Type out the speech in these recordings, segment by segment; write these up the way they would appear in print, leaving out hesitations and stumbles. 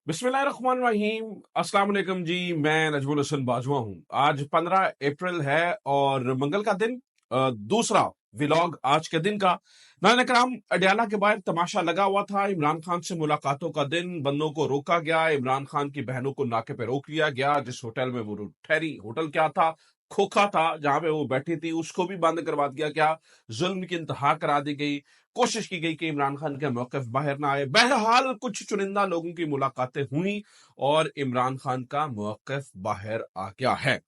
बिस्मिल्लाहिर्रहमानिर्रहीम। अस्सलाम वालेकुम जी, मैं नजमुल हसन बाजवा हूँ। आज 15 अप्रैल है और मंगल का दिन, दूसरा व्लॉग आज के दिन का। नाज़रीन कराम, अडयाला के बाहर तमाशा लगा हुआ था। इमरान खान से मुलाकातों का दिन, बंदों को रोका गया। इमरान खान की बहनों को नाके पे रोक लिया गया। जिस होटल में वो ठहरी, होटल क्या था, खोखा था, जहां पे वो बैठी थी उसको भी बंद करवा दिया गया। जुल्म की इंतहा करा दी गई। कोशिश की गई कि इमरान खान का मौक़िफ़ बाहर ना आए। बहरहाल कुछ चुनिंदा लोगों की मुलाकातें हुई और इमरान खान का मौक़िफ़ बाहर आ गया है।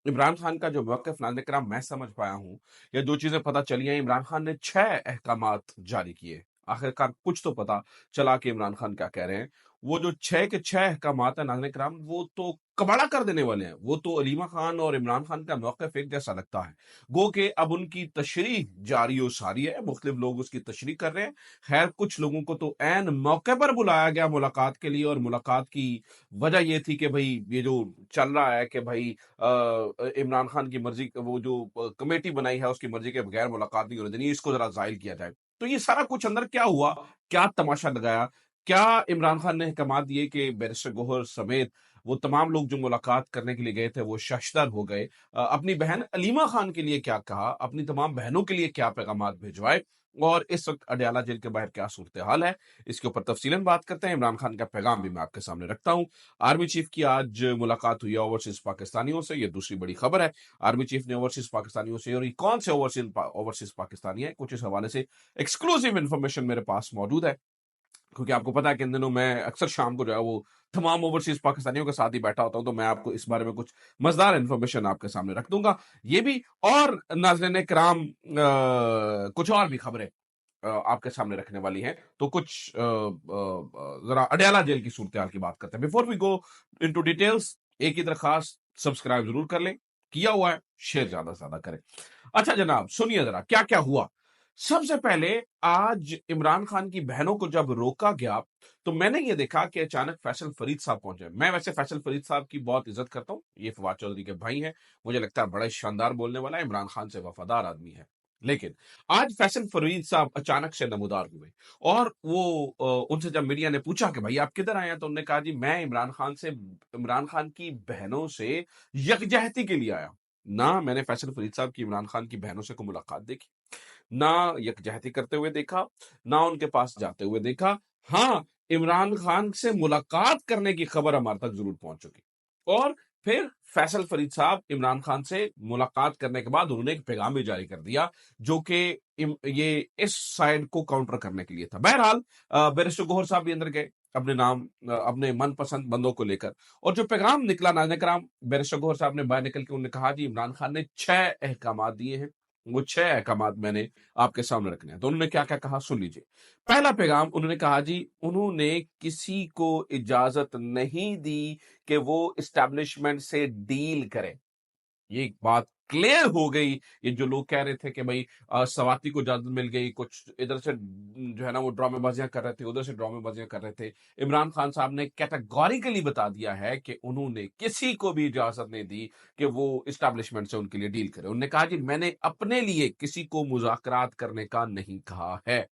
इमरान खान का जो मौक़िफ़ नाज़रीन किराम मैं समझ पाया हूँ, या जो चीज़ें पता चली हैं, इमरान खान ने 6 अहकामात जारी किए। आखिरकार कुछ तो पता चला कि इमरान खान क्या कह रहे हैं। वो जो 6 के 6 अहकामात हैं नाज़रीन किराम, वो तो कबाड़ा कर देने वाले हैं। वो तो अलीमा खान और इमरान खान का मौक़िफ़ एक जैसा लगता है। गो कि अब उनकी तशरीह जारी और सारी है, मुख्तलिफ लोग उसकी तशरीह कर रहे हैं। खैर, कुछ लोगों को तो ऐन मौके पर बुलाया गया मुलाकात के लिए, और मुलाकात की वजह ये थी कि भई ये जो चल रहा है कि भई इमरान खान की मर्जी, वो जो कमेटी बनाई है उसकी मर्जी के बगैर मुलाकात नहीं होने देनी, इसको जरा जाहिल किया जाए। तो ये सारा कुछ अंदर क्या हुआ, क्या तमाशा लगाया, क्या इमरान खान ने अहकाम दिए कि बैरिस्टर गौहर समेत वो तमाम लोग जो मुलाकात करने के लिए गए थे वो शशदर हो गए। अपनी बहन अलीमा खान के लिए क्या कहा, अपनी तमाम बहनों के लिए क्या पैगाम भिजवाए, और इस वक्त अडयाला जेल के बाहर क्या सूरत हाल है, इसके ऊपर तफसीलन बात करते हैं। इमरान खान का पैगाम भी मैं आपके सामने रखता हूँ। आर्मी चीफ की आज मुलाकात हुई है ओवरसीज पाकिस्तानियों से, ये दूसरी बड़ी खबर है। आर्मी चीफ ने ओवरसीज पाकिस्तानियों से, और ये कौन से ओवरसीज पाकिस्तानी है, कुछ इस हवाले से एक्सक्लूसिव इन्फॉर्मेशन मेरे पास मौजूद है। क्योंकि आपको पता है कि इन दिनों मैं अक्सर शाम को जो है वो तमाम ओवरसीज पाकिस्तानियों के साथ ही बैठा होता हूं, तो मैं आपको इस बारे में कुछ मजेदार इन्फॉर्मेशन आपके सामने रख दूंगा। ये भी, और नाज़रीन कराम, कुछ और भी खबरें आपके सामने रखने वाली हैं। तो कुछ जरा अडयाला जेल की सूरत हाल की बात करते हैं। Before we go into details, एक ही दरखास्त, सब्सक्राइब जरूर कर लें, किया हुआ है, शेयर ज्यादा से ज्यादा करें। अच्छा जनाब, सुनिए जरा क्या क्या हुआ। सबसे पहले, आज इमरान खान की बहनों को जब रोका गया तो मैंने ये देखा कि अचानक फैसल फरीद साहब पहुंचे। मैं वैसे फैसल फरीद साहब की बहुत इज्जत करता हूं, ये फवाद चौधरी के भाई हैं। मुझे लगता है बड़ा शानदार बोलने वाला है, इमरान खान से वफादार आदमी है। लेकिन आज फैसल फरीद साहब अचानक से नमूदार हुए, और वो उनसे जब मीडिया ने पूछा कि भाई आप किधर आए हैं, तो उन्होंने कहा जी मैं इमरान खान की बहनों से यकजहती के लिए आया हूं। ना मैंने फैसल फरीद साहब की इमरान खान की बहनों से कोई मुलाकात देखी, ना यकजहती करते हुए देखा, ना उनके पास जाते हुए देखा। हाँ, इमरान खान से मुलाकात करने की खबर हमारे तक जरूर पहुंच चुकी। और फिर फैसल फरीद साहब इमरान खान से मुलाकात करने के बाद उन्होंने एक पैगाम भी जारी कर दिया, जो कि ये इस साइड को काउंटर करने के लिए था। बहरहाल बैरिस्टर गौहर साहब भी अंदर गए अपने नाम, अपने मनपसंद बंदों को लेकर, और जो पैगाम निकला नाज़रीन कराम, बैरिस्टर गौहर साहब ने बाहर निकल के उन्होंने कहा जी इमरान खान ने 6 अहकाम दिए हैं। वो 6 अहकामात मैंने आपके सामने रखने हैं। तो उन्होंने क्या क्या कहा, सुन लीजिए। पहला पैगाम उन्होंने कहा जी, उन्होंने किसी को इजाजत नहीं दी कि वो इस्टेब्लिशमेंट से डील करे। ये एक बात क्लियर हो गई। ये जो लोग कह रहे थे कि भाई सवाती को इजाजत मिल गई, कुछ इधर से जो है ना वो ड्रामेबाजियां कर रहे थे, उधर से ड्रामेबाजियां कर रहे थे। इमरान खान साहब ने कैटेगोरिकली बता दिया है कि उन्होंने किसी को भी इजाजत नहीं दी कि वो इस्टेब्लिशमेंट से उनके लिए डील करे। उन्होंने कहा जी मैंने अपने लिए किसी को मुज़ाकरात करने का नहीं कहा है।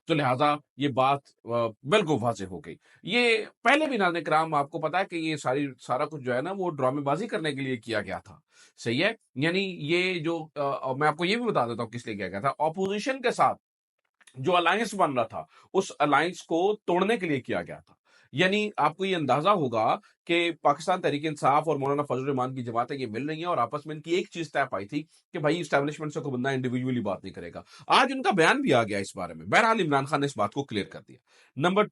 तो लिहाजा ये बात बिल्कुल वाज़ेह हो गई। ये पहले भी नाज़रीन किराम आपको पता है कि ये सारा कुछ जो है ना वो ड्रामेबाजी करने के लिए किया गया था। सही है। यानी ये जो मैं आपको ये भी बता देता हूँ किस लिए किया गया था। ऑपोजिशन के साथ जो अलायंस बन रहा था, उस अलायंस को तोड़ने के लिए किया गया था। यानी आपको ये अंदाजा होगा कि पाकिस्तान तहरीक इंसाफ और मौलाना फजल रहमान की जमातें ये मिल रही हैं, और आपस में इनकी एक चीज तय पाई थी कि भाई इस्टेब्लिशमेंट से कोई बंदा इंडिविजुअली बात नहीं करेगा। आज उनका बयान भी आ गया इस बारे में। बहरहाल इमरान खान ने इस बात को क्लियर कर दिया। नंबर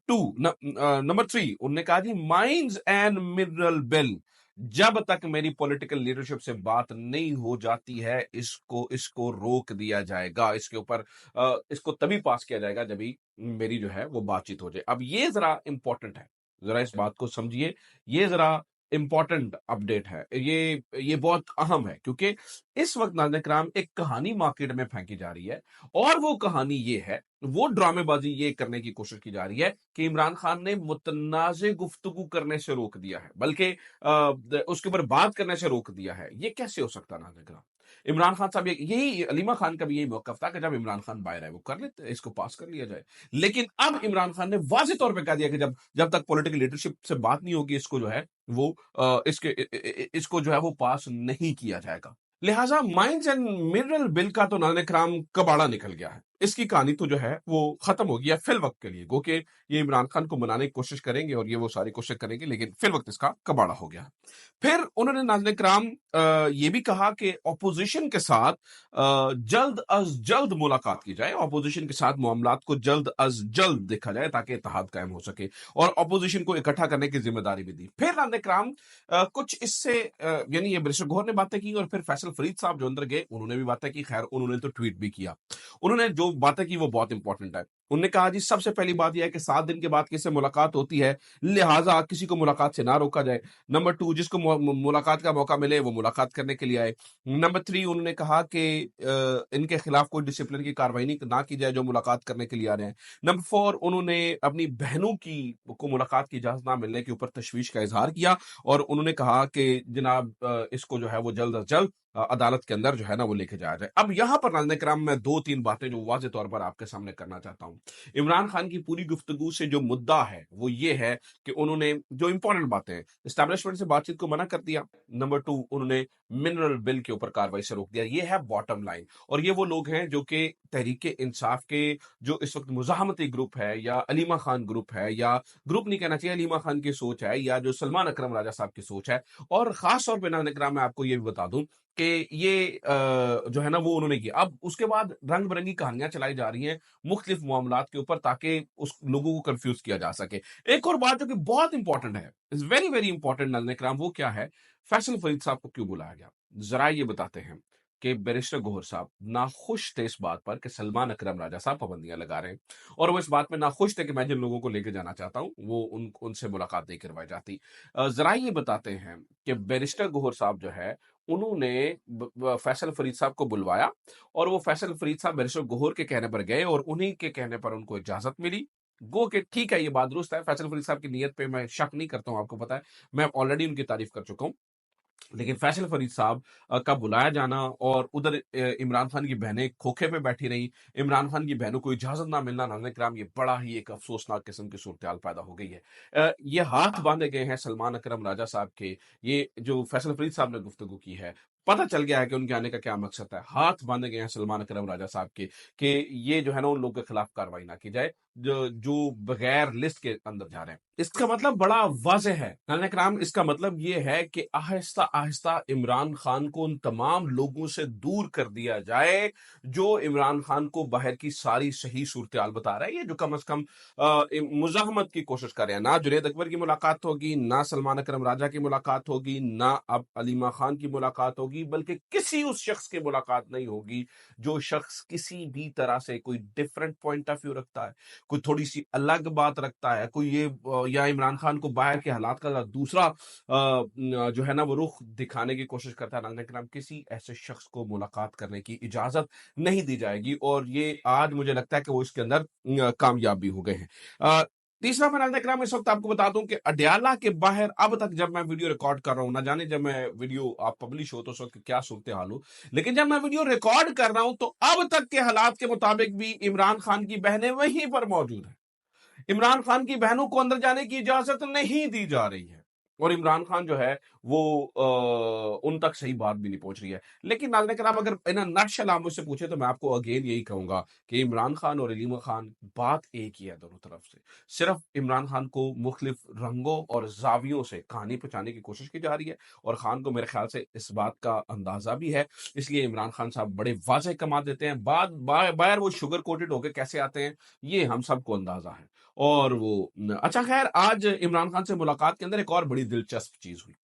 3 उन्होंने कहा जी माइंस एंड मिनरल बिल, जब तक मेरी पॉलिटिकल लीडरशिप से बात नहीं हो जाती है, इसको इसको रोक दिया जाएगा। इसके ऊपर इसको तभी पास किया जाएगा जब ही मेरी जो है वो बातचीत हो जाए। अब ये जरा इंपॉर्टेंट है, जरा इस बात को समझिए। ये जरा इंपॉर्टेंट अपडेट है, ये बहुत अहम है, क्योंकि इस वक्त नाज़रीन कराम एक कहानी मार्केट में फेंकी जा रही है, और वो कहानी ये है, वो ड्रामेबाजी ये करने की कोशिश की जा रही है कि इमरान खान ने मुतनाज़े गुफ्तगू करने से रोक दिया है, बल्कि उसके ऊपर बात करने से रोक दिया है। ये कैसे हो सकता है नाज़रीन कराम? इमरान खान साहब यही अलीमा खान का भी यही मौकफ था कि जब इमरान खान बाहर है वो कर लेते, इसको पास कर लिया जाए। लेकिन अब इमरान खान ने वाज़ेह तौर पे कह दिया कि जब जब तक पॉलिटिकल लीडरशिप से बात नहीं होगी, इसको जो है वो इसको जो है वो पास नहीं किया जाएगा। लिहाजा माइंस एंड मिनरल बिल का तो नाज़रीन इकराम कबाड़ा निकल गया है। इसकी कहानी तो जो है वो खत्म हो गई है फिल वक्त के लिए। गो के ये इमरान खान को मनाने की कोशिश करेंगे और ये वो सारी कोशिश करेंगे, लेकिन फिल वक्त इसका कबाड़ा हो गया। फिर उन्होंने नाज़रीन इकराम ये भी कहा कि ऑपोजिशन के साथ जल्द अज जल्द मुलाकात की जाए, ऑपोजिशन के साथ मामलात को जल्द अज जल्द देखा जाए ताकि इत्तेहाद कायम हो सके, और ऑपोजिशन को इकट्ठा करने की जिम्मेदारी भी दी। फिर नाज़रीन इकराम कुछ इससे यानी ये बैरिस्टर गौहर ने बातें की और फिर फैसल फरीद साहब जो अंदर गए उन्होंने भी बातें की। खैर उन्होंने तो ट्वीट भी किया। उन्होंने जो बातें की वो बहुत इंपॉर्टेंट है। उन्होंने कहा जी सबसे पहली बात यह है कि 7 दिन के बाद किसी से मुलाकात होती है, लिहाजा किसी को मुलाकात से ना रोका जाए। नंबर 2, जिसको मुलाकात का मौका मिले वो मुलाकात करने के लिए आए। नंबर 3, उन्होंने कहा कि इनके खिलाफ कोई डिसिप्लिन की कार्रवाई ना की जाए जो मुलाकात करने के लिए आ रहे हैं। नंबर 4, उन्होंने अपनी बहनों की को मुलाकात की इजाजत ना मिलने के ऊपर तशवीश का इजहार किया और उन्होंने कहा कि जनाब इसको जो है वो जल्द अज जल्द अदालत के अंदर जो है ना वो लेके जाया जाए। अब यहाँ पर नाज़रीन किराम मैं 2-3 बातें जो वाज़ेह तौर पर आपके सामने करना चाहता हूँ। इमरान खान की पूरी गुफ्तगू से जो मुद्दा है वो ये है कि उन्होंने जो इंपॉर्टेंट बातें हैं, एस्टैब्लिशमेंट से बातचीत को मना कर दिया। नंबर 2, उन्होंने मिनरल बिल के ऊपर कार्रवाई से रोक दिया। ये है बॉटम लाइन। और ये वो लोग हैं जो कि तहरीक इंसाफ के जो इस वक्त मुजाहमती ग्रुप है या अलीमा खान ग्रुप है, या ग्रुप नहीं कहना चाहिए, अलीमा खान की सोच है, या जो सलमान अकरम राजा साहब की सोच है। और खास तौर पर नाज़रीन किराम मैं आपको ये भी बता दूं कि ये जो है ना वो उन्होंने किया। अब उसके बाद रंग बिरंगी कहानियां चलाई जा रही हैं मुख्तलिफ मामलात के ऊपर ताकि उस लोगों को कंफ्यूज किया जा सके। एक और बात जो कि बहुत इंपॉर्टेंट है, इज वेरी वेरी इंपॉर्टेंट नाज़रीन किराम, वो क्या है? फैसल फरीद साहब को क्यों बुलाया गया? जरा ये बताते हैं कि बैरिस्टर गौहर साहब नाखुश थे इस बात पर कि सलमान अकरम राजा साहब पाबंदियां लगा रहे हैं, और वो इस बात में नाखुश थे कि मैं जिन लोगों को लेके जाना चाहता हूं वो उनसे मुलाकात नहीं करवाई जाती। जरा ये बताते हैं कि बैरिस्टर गौहर साहब जो है उन्होंने फैसल फरीद साहब को बुलवाया, और वो फैसल फरीद साहब बैरिस्टर गौहर के कहने पर गए और उन्हीं के कहने पर उनको इजाजत मिली। गो के ठीक है, ये बात दुरुस्त है, फैसल फरीद साहब की नीयत पे मैं शक नहीं करता हूं, आपको पता है मैं ऑलरेडी उनकी तारीफ कर चुका हूं। लेकिन फैसल फरीद साहब का बुलाया जाना और उधर इमरान खान की बहनें खोखे पे बैठी रही, इमरान खान की बहनों को इजाजत ना मिलना, नाज़रीन किराम ये बड़ा ही एक अफसोसनाक किस्म की सूरत पैदा हो गई है। ये हाथ बांधे गए हैं सलमान अकरम राजा साहब के, ये जो फैसल फरीद साहब ने गुफ्तगू की है, पता चल गया है कि उनके आने का क्या मकसद है। हाथ बांधे गए हैं सलमान अकरम राजा साहब के कि ये जो है ना उन लोगों के खिलाफ कार्रवाई ना की जाए जो बगैर लिस्ट के अंदर जा रहे हैं। इसका मतलब बड़ा वाज़ेह है नाज़रीन किराम, इसका मतलब ये है कि आहिस्ता आहिस्ता इमरान खान को उन तमाम लोगों से दूर कर दिया जाए जो इमरान खान को बाहर की सारी सही सूरत हाल बता रहा है। ये जो कम अज कम मुजाहमत की कोशिश कर रहे हैं, ना जुनैद अकबर की मुलाकात होगी, ना सलमान अकरम राजा की मुलाकात होगी, ना अब अलीमा खान की मुलाकात होगी, बल्कि किसी उस शख्स की मुलाकात नहीं होगी जो शख्स किसी भी तरह से कोई डिफरेंट पॉइंट ऑफ व्यू रखता है, कोई थोड़ी सी अलग बात रखता है, कोई ये या इमरान खान को बाहर के हालात का दूसरा जो है ना वो रुख दिखाने की कोशिश करता है। नाज़रीन किराम, किसी ऐसे शख्स को मुलाकात करने की इजाजत नहीं दी जाएगी, और ये आज मुझे लगता है कि वो इसके अंदर कामयाब भी हो गए हैं। तीसरा मैं नाज़रीन किराम इस वक्त आपको बता दूं कि अडयाला के बाहर अब तक जब मैं वीडियो रिकॉर्ड कर रहा हूं, ना जाने जब मैं वीडियो आप पब्लिश हो तो उस वक्त क्या सूरत हाल हो, लेकिन जब मैं वीडियो रिकॉर्ड कर रहा हूं तो अब तक के हालात के मुताबिक भी इमरान खान की बहनें वहीं पर मौजूद हैं। इमरान खान की बहनों को अंदर जाने की इजाजत नहीं दी जा रही है, और इमरान खान जो है वो उन तक सही बात भी नहीं पहुंच रही है। लेकिन नाज़रीन किराम, अगर इन नटशल आप मुझसे पूछे तो मैं आपको अगेन यही कहूंगा कि इमरान खान और अलीमा खान बात एक ही है दोनों तरफ से। सिर्फ इमरान खान को मुख्तलिफ रंगों और जावियों से कहानी पहुंचाने की कोशिश की जा रही है, और खान को मेरे ख्याल से इस बात का अंदाजा भी है, इसलिए इमरान खान साहब बड़े वाज़ेह कमा देते हैं, बाहर वो शुगर कोटेड होकर कैसे आते हैं ये हम सबको अंदाजा है। और वो अच्छा, खैर आज इमरान खान से मुलाकात के अंदर एक और बड़ी दिलचस्प चीज हुई,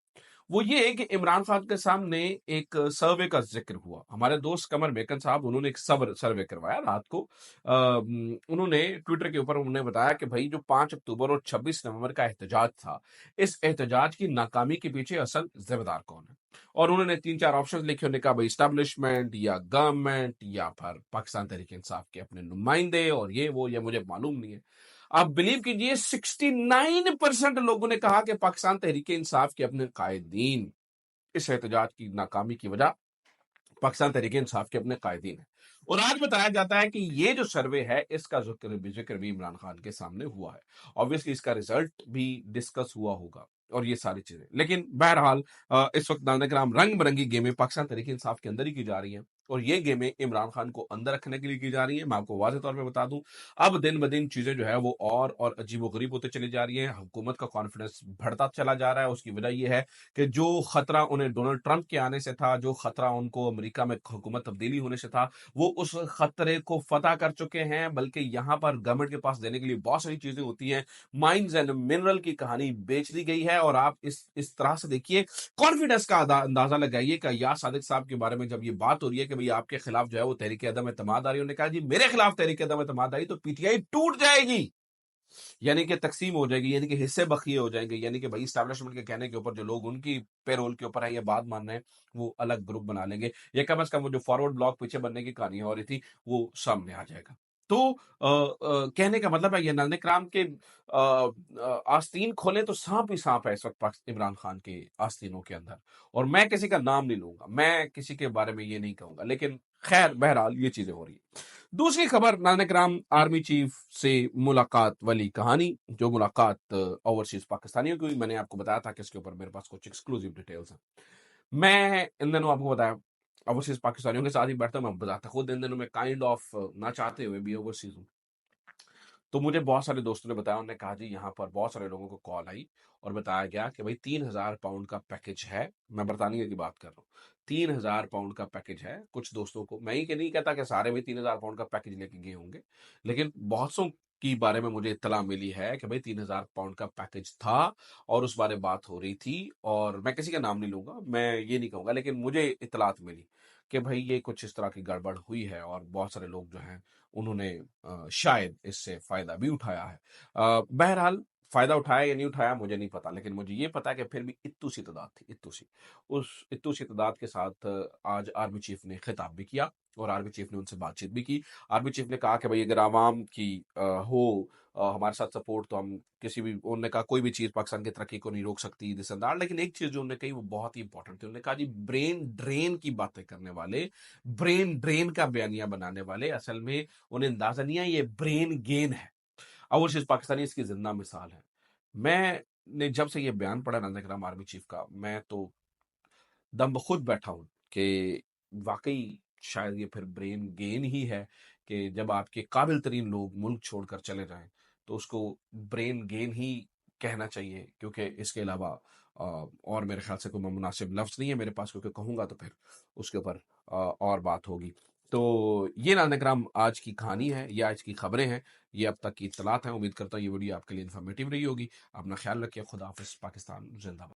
वो ये कि इमरान खान के सामने एक सर्वे का जिक्र हुआ। हमारे दोस्त कमर बेकन साहब उन्होंने एक सर्वे करवाया रात को। उन्होंने ट्विटर के ऊपर उन्होंने बताया कि भाई जो 5 अक्टूबर और 26 नवंबर का एहतजाज था, इस एहतजाज की नाकामी के पीछे असल जिम्मेदार कौन है। और उन्होंने 3-4 ऑप्शन लिखे, उन्होंने कहा भाई इस्टेब्लिशमेंट या गवर्नमेंट या फिर पाकिस्तान तहरीक इंसाफ के अपने नुमाइंदे, और ये वो ये मुझे मालूम नहीं है। आप बिलीव कीजिए 69% लोगों ने कहा कि पाकिस्तान तहरीक इंसाफ के अपने कायदीन इस एहतजाज की नाकामी की वजह पाकिस्तान तहरीक इंसाफ के अपने कायदीन हैं। और आज बताया जाता है कि ये जो सर्वे है इसका जिक्र भी इमरान खान के सामने हुआ है। ऑब्वियसली इसका रिजल्ट भी डिस्कस हुआ होगा और ये सारी चीजें, लेकिन बहरहाल इस वक्त नाज़रीन किराम रंग बिरंगी गेमें पाकिस्तान तहरीक इंसाफ के अंदर ही की जा रही हैं और ये गेमें इमरान खान को अंदर रखने के लिए की जा रही हैं। मैं आपको वाज़ेह तौर पे बता दूं, अब दिन ब दिन चीजें जो है वो और अजीबोगरीब होते चली जा रही हैं। हुकूमत का कॉन्फिडेंस बढ़ता चला जा रहा है। उसकी वजह यह है कि जो खतरा उन्हें डोनाल्ड ट्रंप के आने से था, जो खतरा उनको अमेरिका में हुकूमत तब्दीली होने से था, वो उस खतरे को फतह कर चुके हैं। बल्कि यहाँ पर गवर्नमेंट के पास देने के लिए बहुत सारी चीजें होती हैं। माइंस एंड मिनरल की कहानी बेच दी गई है और आप इस तरह से देखिए, कॉन्फिडेंस का अंदाजा लगाइए कि यार सादिक साहब के बारे में जब ये बात हो रही है कि भाई आपके खिलाफ जो है वो तहरीक अदम एतमाद आ रही है, उन्होंने कहा जी मेरे खिलाफ तहरीक अदम एतमाद आई तो पीटीआई टूट जाएगी, यानी कि तकसीम हो जाएगी, यानी कि हिस्से बखिए हो जाएंगे, यानी कि भाई इस्टेब्लिशमेंट के कहने के ऊपर जो लोग उनकी पेरोल के ऊपर है ये बात मान रहे हैं वो अलग ग्रुप बना लेंगे, या कम से कम वो जो फॉरवर्ड ब्लॉक पीछे बनने की कहानी हो रही थी वो सामने आ जाएगा। तो कहने का मतलब है ये नाज़रीन किराम के आस्तीन खोले तो सांप ही सांप है इस वक्त इमरान खान के आस्तीनों के अंदर। और मैं किसी का नाम नहीं लूंगा, मैं किसी के बारे में ये नहीं कहूंगा, लेकिन खैर बहरहाल ये चीजें हो रही है। दूसरी खबर नाज़रीन किराम, आर्मी चीफ से मुलाकात वाली कहानी, जो मुलाकात ओवरसीज पाकिस्तानियों की हुई। मैंने आपको बताया था कि इसके ऊपर मेरे पास कुछ एक्सक्लूसिव डिटेल्स हैं। मैं इन दिनों आपको बताया ओवरसीज पाकिस्तानियों के साथ ही बैठता हूं, मैं बताता खुद इन दिनों में काइंड ऑफ ना चाहते हुए भी ओवरसीज हूं। तो मुझे बहुत सारे दोस्तों ने बताया, उन्होंने कहा जी यहाँ पर बहुत सारे लोगों को कॉल आई और बताया गया कि भाई 3,000 पाउंड का पैकेज है। मैं बरतानिया की बात कर रहा हूँ, 3,000 पाउंड का पैकेज है। कुछ दोस्तों को, मैं ही के नहीं कहता कि सारे भी 3,000 पाउंड का पैकेज लेके गए होंगे, लेकिन बहुत सौ की बारे में मुझे इत्तला मिली है कि भाई 3,000 पाउंड का पैकेज था और उस बारे बात हो रही थी। और मैं किसी का नाम नहीं लूंगा, मैं ये नहीं कहूंगा, लेकिन मुझे इत्तलात मिली कि भाई ये कुछ इस तरह की गड़बड़ हुई है और बहुत सारे लोग जो हैं उन्होंने शायद इससे फायदा भी उठाया है। बहरहाल फायदा उठाया या नहीं उठाया मुझे नहीं पता, लेकिन मुझे ये पता है कि फिर भी इत्तू सी तादाद थी, इत्तू सी। उस इत्तू सी तादाद के साथ आज आर्मी चीफ ने खिताब भी किया और आर्मी चीफ ने उनसे बातचीत भी की। आर्मी चीफ ने कहा कि भाई अगर आवाम की हो हमारे साथ सपोर्ट, तो हम किसी भी, उन्होंने कहा कोई भी चीज पाकिस्तान की तरक्की को नहीं रोक सकती दिस एंड दैट, लेकिन एक चीज जो उन्होंने कही वो बहुत ही इंपॉर्टेंट थी। उन्होंने कहा जी ब्रेन ड्रेन की बातें करने वाले, ब्रेन ड्रेन का बयानिया बनाने वाले, असल में उन्हें अंदाजा नहीं है ये ब्रेन गेन है। ओवरसीज पाकिस्तानी इसकी जिंदा मिसाल है। मैंने जब से ये बयान पढ़ा नाज़रीन किराम आर्मी चीफ का, मैं तो दम खुद बैठा हूं कि वाकई शायद ये फिर ब्रेन गेन ही है कि जब आपके काबिल तरीन लोग मुल्क छोड़कर चले जाएं तो उसको ब्रेन गेन ही कहना चाहिए, क्योंकि इसके अलावा और मेरे ख्याल से कोई मुनासिब लफ्ज नहीं है मेरे पास, क्योंकि कहूंगा तो फिर उसके ऊपर और बात होगी। तो ये नाज़रीन किराम आज की कहानी है, ये आज की खबरें हैं, ये अब तक की इत्तलात हैं। उम्मीद करता हूँ ये वीडियो आपके लिए इन्फॉर्मेटिव रही होगी। अपना ख्याल रखिए। खुदा हाफिज़। पाकिस्तान जिंदाबाद।